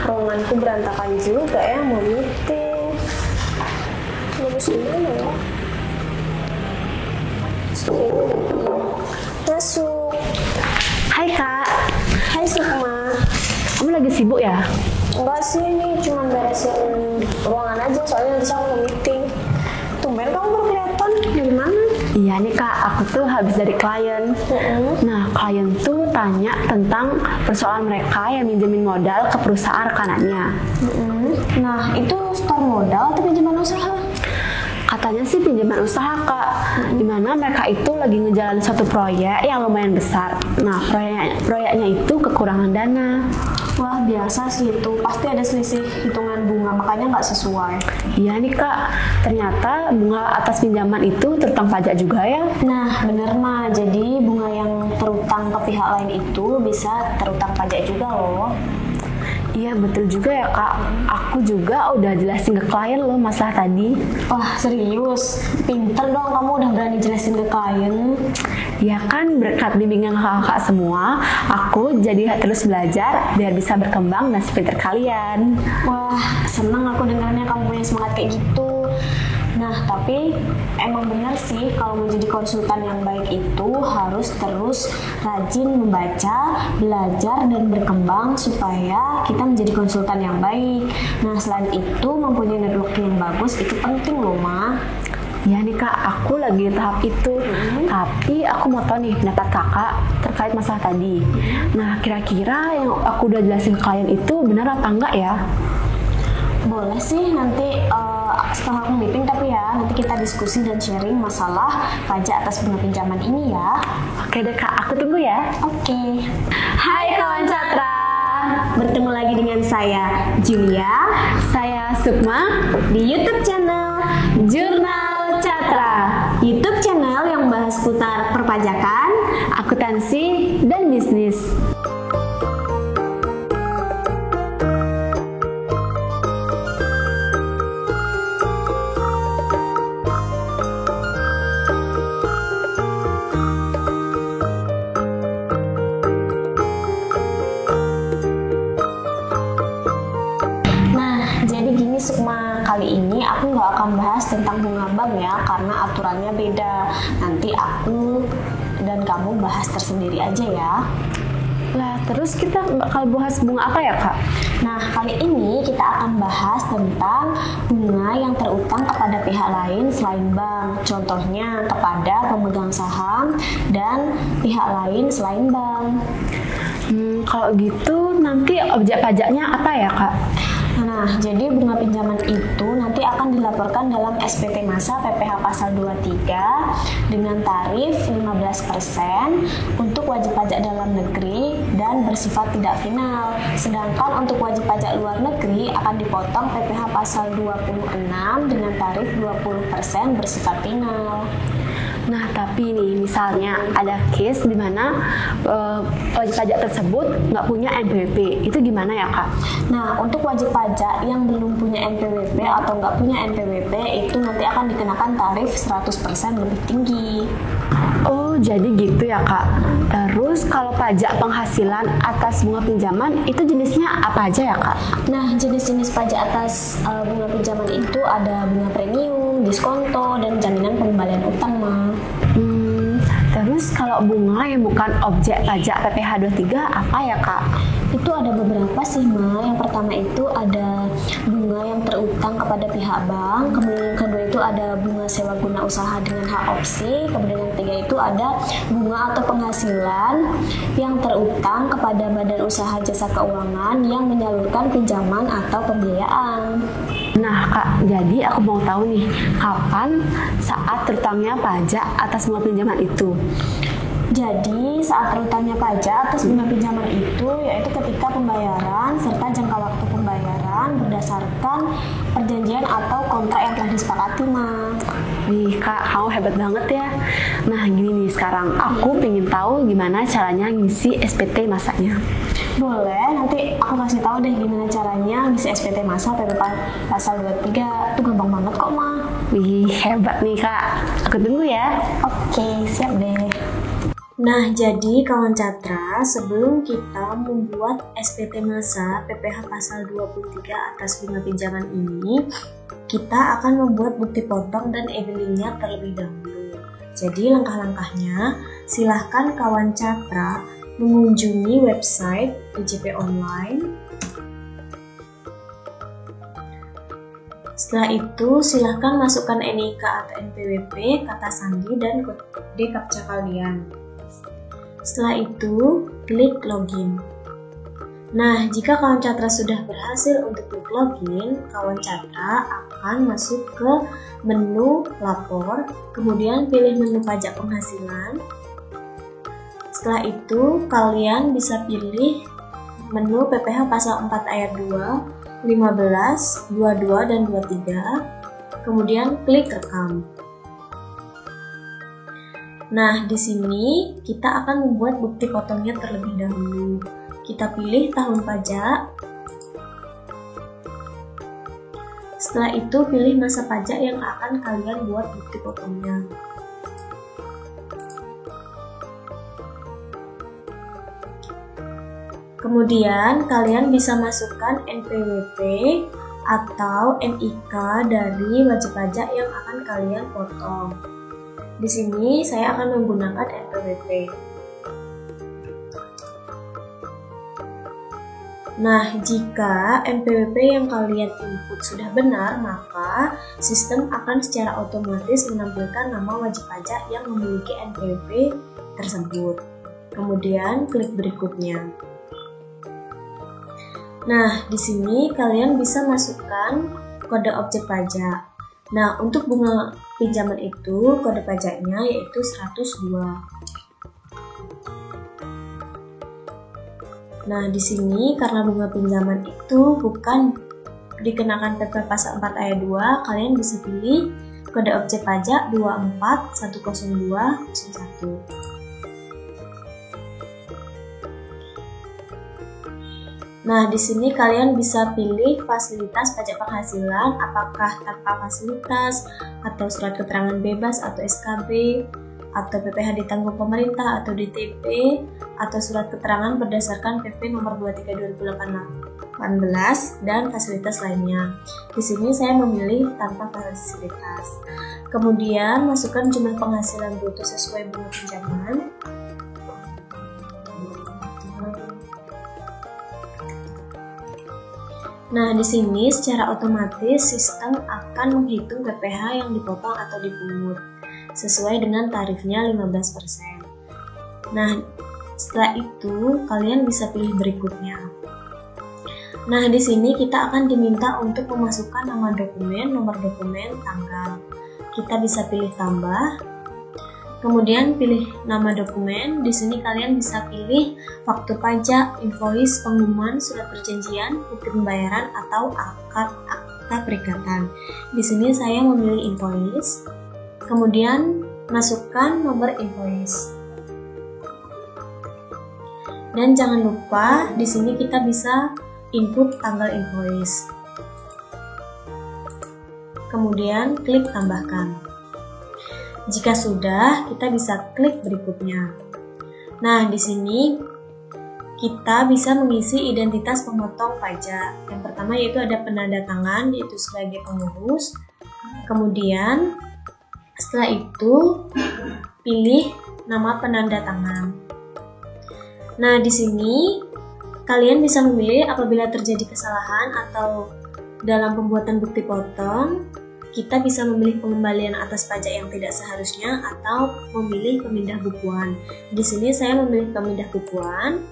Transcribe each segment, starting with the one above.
ruanganku berantakan juga ya, mau meeting. Bagus gimana ya? Masuk. Hai Kak, Hai Sukma. kamu lagi sibuk ya? Enggak sih, ini cuma beresin ruangan aja, soalnya nanti saya mau meeting. Tumben kamu baru kelihatan, dari mana? Iya nih Kak, aku tuh habis dari klien. Nah, klien tuh tanya tentang persoalan mereka yang minjemin modal ke perusahaan rekanannya. Nah, itu store modal atau pinjaman usaha? Katanya sih pinjaman usaha Kak, dimana mereka itu lagi ngejalanin suatu proyek yang lumayan besar. Nah, proyeknya itu kekurangan dana. Wah, biasa sih itu. Pasti ada selisih hitungan bunga, makanya nggak sesuai. Iya nih Kak, ternyata bunga atas pinjaman itu terutang pajak juga ya. Nah, bener mah. Jadi bunga yang terutang ke pihak lain itu bisa terutang pajak juga loh. Iya betul juga ya Kak, aku juga udah jelasin ke klien loh masalah tadi. Wah, serius? Pinter dong kamu udah berani jelasin ke klien. Ya kan berkat bimbingan kakak semua, aku jadi terus belajar biar bisa berkembang dan sepinter kalian. Wah, seneng aku dengarnya kamu punya semangat kayak gitu. Nah, tapi emang benar sih kalau menjadi konsultan yang baik itu harus terus rajin membaca, belajar, dan berkembang supaya kita menjadi konsultan yang baik. Nah, selain itu mempunyai networking yang bagus itu penting loh, Ma. Ya nih Kak, aku lagi di tahap itu. Tapi aku mau tahu nih pendapat kakak terkait masalah tadi. Nah, kira-kira yang aku udah jelasin ke klien itu benar apa enggak ya? Boleh sih nanti setelah aku meeting, tapi ya nanti kita diskusi dan sharing masalah pajak atas bunga pinjaman ini ya. Oke deh Kak, aku tunggu ya. Oke. Hai kawan Catra. Bertemu lagi dengan saya Julia, Saya Sukma di YouTube channel Jurnal Catra, YouTube channel yang bahas seputar perpajakan, akuntansi, dan bisnis. Sukma, kali ini aku nggak akan bahas tentang bunga bank ya, karena aturannya beda. Nanti aku dan kamu bahas tersendiri aja ya. Lah, terus kita bakal bahas bunga apa ya, Kak? Nah, kali ini kita akan bahas tentang bunga yang terutang kepada pihak lain selain bank. Contohnya kepada pemegang saham dan pihak lain selain bank. Kalau gitu nanti objek pajaknya apa ya, Kak? Nah, jadi bunga pinjaman itu nanti akan dilaporkan dalam SPT Masa PPh Pasal 23 dengan tarif 15% untuk wajib pajak dalam negeri dan bersifat tidak final. Sedangkan untuk wajib pajak luar negeri akan dipotong PPh Pasal 26 dengan tarif 20% bersifat final. Nah, tapi nih misalnya ada case di mana wajib pajak tersebut nggak punya NPWP, itu gimana ya, Kak? Nah, untuk wajib pajak yang belum punya NPWP atau nggak punya NPWP itu nanti akan dikenakan tarif 100% lebih tinggi. Oh, jadi gitu ya, Kak. Terus kalau pajak penghasilan atas bunga pinjaman itu jenisnya apa aja ya, Kak? Nah, jenis-jenis pajak atas bunga pinjaman itu ada bunga premium, diskonto, dan jaminan pengembalian utang, Ma. Terus kalau bunga yang bukan objek pajak PPh 23 apa ya, Kak? Itu ada beberapa sih, Ma. Yang pertama itu ada bunga yang terutang kepada pihak bank, kemudian yang kedua itu ada bunga sewa guna usaha dengan hak opsi, kemudian yang ketiga itu ada bunga atau penghasilan yang terutang kepada badan usaha jasa keuangan yang menyalurkan pinjaman atau pembiayaan. Nah, Kak, jadi aku mau tahu nih, kapan saat terutangnya pajak atas bunga pinjaman itu? Jadi, saat terutangnya pajak atas bunga pinjaman itu yaitu ketika pembayaran serta jangka waktu pembayaran berdasarkan perjanjian atau kontrak yang telah disepakati, Ma. Wih, Kak, kamu hebat banget ya. Nah, gini nih sekarang, aku pengen tahu gimana caranya ngisi SPT masanya. Boleh, nanti aku kasih tahu deh gimana caranya ngisi SPT Masa PPh Pasal 23. Itu gampang banget kok, Ma. Wih, hebat nih, Kak. Aku tunggu ya. Oke, siap deh. Nah, jadi kawan Catra, sebelum kita membuat SPP masa PPh pasal 23 atas bunga pinjaman ini, kita akan membuat bukti potong dan e-billingnya terlebih dahulu. Jadi langkah-langkahnya, silahkan kawan Catra mengunjungi website DJP Online. Setelah itu, silahkan masukkan NIK atau NPWP, kata sandi, dan kode CAPTCHA kalian. Setelah itu, klik login. Nah, jika kawan Catra sudah berhasil untuk klik login, kawan Catra akan masuk ke menu lapor, kemudian pilih menu pajak penghasilan. Setelah itu, kalian bisa pilih menu PPh pasal 4 ayat 2, 15, 22, dan 23, kemudian klik rekam. Nah, di sini kita akan membuat bukti potongnya terlebih dahulu. Kita pilih tahun pajak. Setelah itu, pilih masa pajak yang akan kalian buat bukti potongnya. Kemudian, kalian bisa masukkan NPWP atau NIK dari wajib pajak yang akan kalian potong. Di sini saya akan menggunakan NPWP. Nah, jika NPWP yang kalian input sudah benar, maka sistem akan secara otomatis menampilkan nama wajib pajak yang memiliki NPWP tersebut. Kemudian klik berikutnya. Nah, di sini kalian bisa masukkan kode objek pajak. Nah, untuk bunga pinjaman itu, kode pajaknya yaitu 102. Nah, di sini karena bunga pinjaman itu bukan dikenakan PP pasal 4 ayat 2, kalian bisa pilih kode objek pajak 2410201. Nah, di sini kalian bisa pilih fasilitas pajak penghasilan, apakah tanpa fasilitas, atau surat keterangan bebas atau SKB, atau PPh ditanggung pemerintah atau DTP, atau surat keterangan berdasarkan PP nomor 23/2018 dan fasilitas lainnya. Di sini saya memilih tanpa fasilitas. Kemudian masukkan jumlah penghasilan bruto sesuai bunga pinjaman. Nah, di sini secara otomatis sistem akan menghitung PPh yang dipotong atau dipungut sesuai dengan tarifnya 15%. Nah, setelah itu kalian bisa pilih berikutnya. Nah, di sini kita akan diminta untuk memasukkan nama dokumen, nomor dokumen, tanggal. Kita bisa pilih tambah. Kemudian pilih nama dokumen. Di sini kalian bisa pilih faktur pajak, invoice, pengumuman, surat perjanjian, bukti pembayaran, atau akta perikatan. Di sini saya memilih invoice. Kemudian masukkan nomor invoice. Dan jangan lupa di sini kita bisa input tanggal invoice. Kemudian klik tambahkan. Jika sudah, kita bisa klik berikutnya. Nah, di sini kita bisa mengisi identitas pemotong pajak. Yang pertama yaitu ada penanda tangan, yaitu sebagai pengurus. Kemudian setelah itu pilih nama penanda tangan. Nah, di sini kalian bisa memilih apabila terjadi kesalahan atau dalam pembuatan bukti potong. Kita bisa memilih pengembalian atas pajak yang tidak seharusnya atau memilih pemindah bukuan. Di sini saya memilih pemindah bukuan.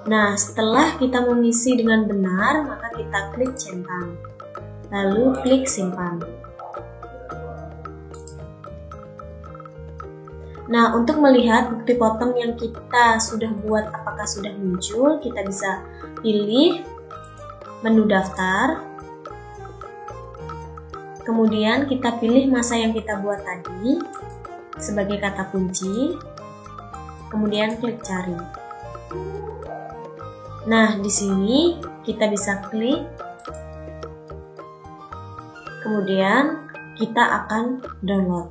Nah, setelah kita mengisi dengan benar, maka kita klik centang. Lalu klik simpan. Nah, untuk melihat bukti potong yang kita sudah buat apakah sudah muncul, kita bisa pilih menu daftar. Kemudian kita pilih masa yang kita buat tadi sebagai kata kunci. Kemudian klik cari. Nah, di sini kita bisa klik. Kemudian kita akan download.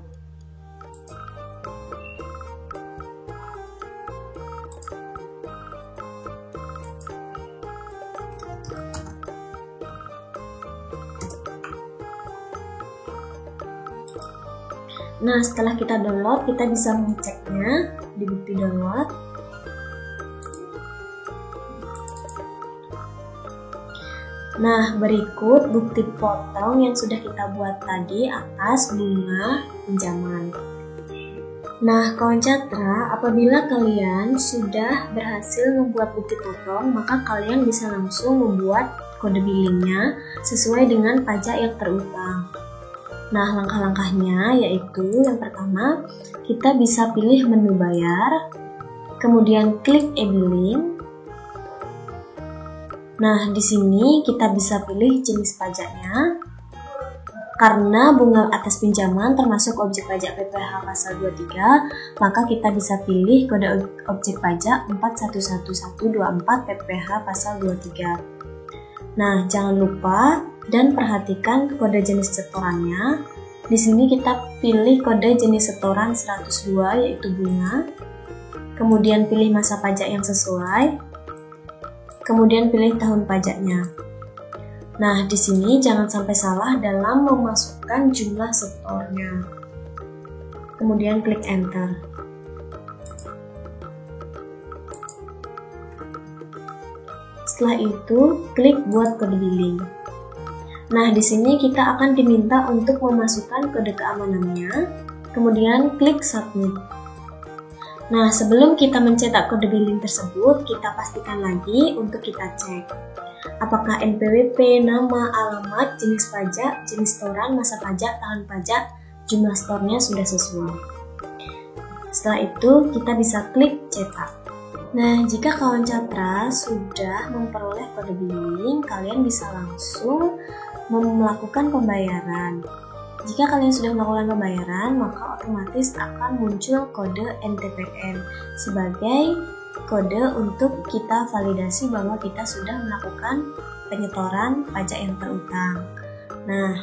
Nah, setelah kita download, kita bisa mengeceknya di bukti download. Nah, berikut bukti potong yang sudah kita buat tadi atas bunga pinjaman. Nah, kawan Catra, apabila kalian sudah berhasil membuat bukti potong, maka kalian bisa langsung membuat kode billingnya sesuai dengan pajak yang terutang. Nah, langkah-langkahnya yaitu yang pertama, kita bisa pilih menu bayar, kemudian klik e-billing. Nah, di sini kita bisa pilih jenis pajaknya. Karena bunga atas pinjaman termasuk objek pajak PPh pasal 23, maka kita bisa pilih kode objek pajak 411124 PPh pasal 23. Nah, jangan lupa dan perhatikan kode jenis setorannya. Di sini kita pilih kode jenis setoran 102 yaitu bunga. Kemudian pilih masa pajak yang sesuai. Kemudian pilih tahun pajaknya. Nah, di sini jangan sampai salah dalam memasukkan jumlah setornya. Kemudian klik enter. Setelah itu, klik buat kode billing. Nah, di sini kita akan diminta untuk memasukkan kode keamanannya, kemudian klik submit. Nah, sebelum kita mencetak kode billing tersebut, kita pastikan lagi untuk kita cek apakah NPWP, nama, alamat, jenis pajak, jenis setoran, masa pajak, tahun pajak, jumlah setornya sudah sesuai. Setelah itu, kita bisa klik cetak. Nah, jika kawan Catra sudah memperoleh kode billing, kalian bisa langsung melakukan pembayaran. Jika kalian sudah melakukan pembayaran, maka otomatis akan muncul kode NTPN sebagai kode untuk kita validasi bahwa kita sudah melakukan penyetoran pajak yang terutang. Nah,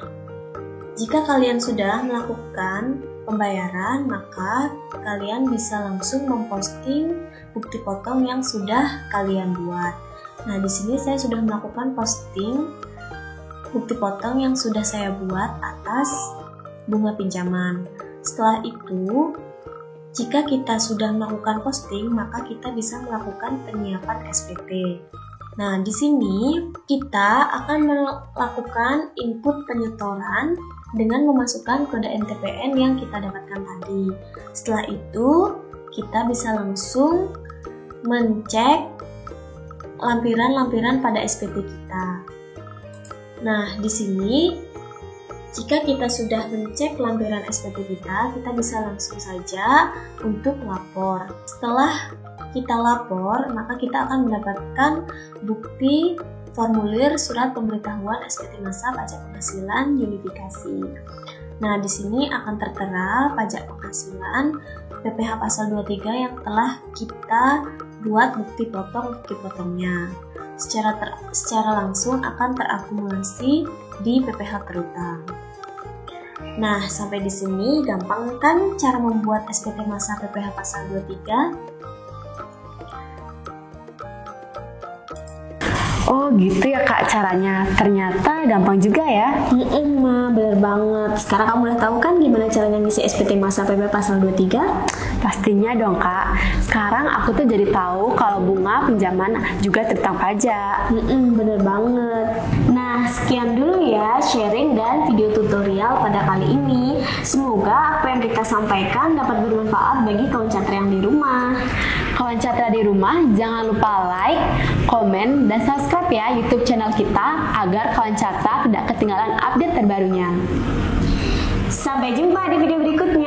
jika kalian sudah melakukan pembayaran, maka kalian bisa langsung memposting bukti potong yang sudah kalian buat. Nah, di sini saya sudah melakukan posting bukti potong yang sudah saya buat atas bunga pinjaman. Setelah itu, jika kita sudah melakukan posting, maka kita bisa melakukan penyiapan SPT. Nah, di sini kita akan melakukan input penyetoran dengan memasukkan kode NTPN yang kita dapatkan tadi. Setelah itu, kita bisa langsung mencek lampiran-lampiran pada SPT kita. Nah, di sini jika kita sudah mencek lampiran SPT kita bisa langsung saja untuk lapor. Setelah kita lapor, maka kita akan mendapatkan bukti formulir surat pemberitahuan SPT masa pajak penghasilan unifikasi. Nah, di sini akan tertera pajak penghasilan PPh pasal 23 yang telah kita buat bukti potongnya. Secara langsung akan terakumulasi di PPh terutang. Nah, sampai di sini gampang kan cara membuat SPT masa PPh pasal 23? Oh gitu ya Kak caranya, ternyata gampang juga ya. Ma, bener banget. Sekarang kamu udah tahu kan gimana caranya ngisi SPT masa PPh pasal 23? Pastinya dong Kak. Sekarang aku tuh jadi tahu kalau bunga pinjaman juga terutang pajak. Bener banget. Nah, sekian dulu ya sharing dan video tutorial pada kali ini. Semoga apa yang kita sampaikan dapat bermanfaat bagi kawan Catra yang di rumah. Kawan Catra di rumah, jangan lupa like, komen, dan subscribe ya YouTube channel kita agar kawan Catra tidak ketinggalan update terbarunya. Sampai jumpa di video berikutnya.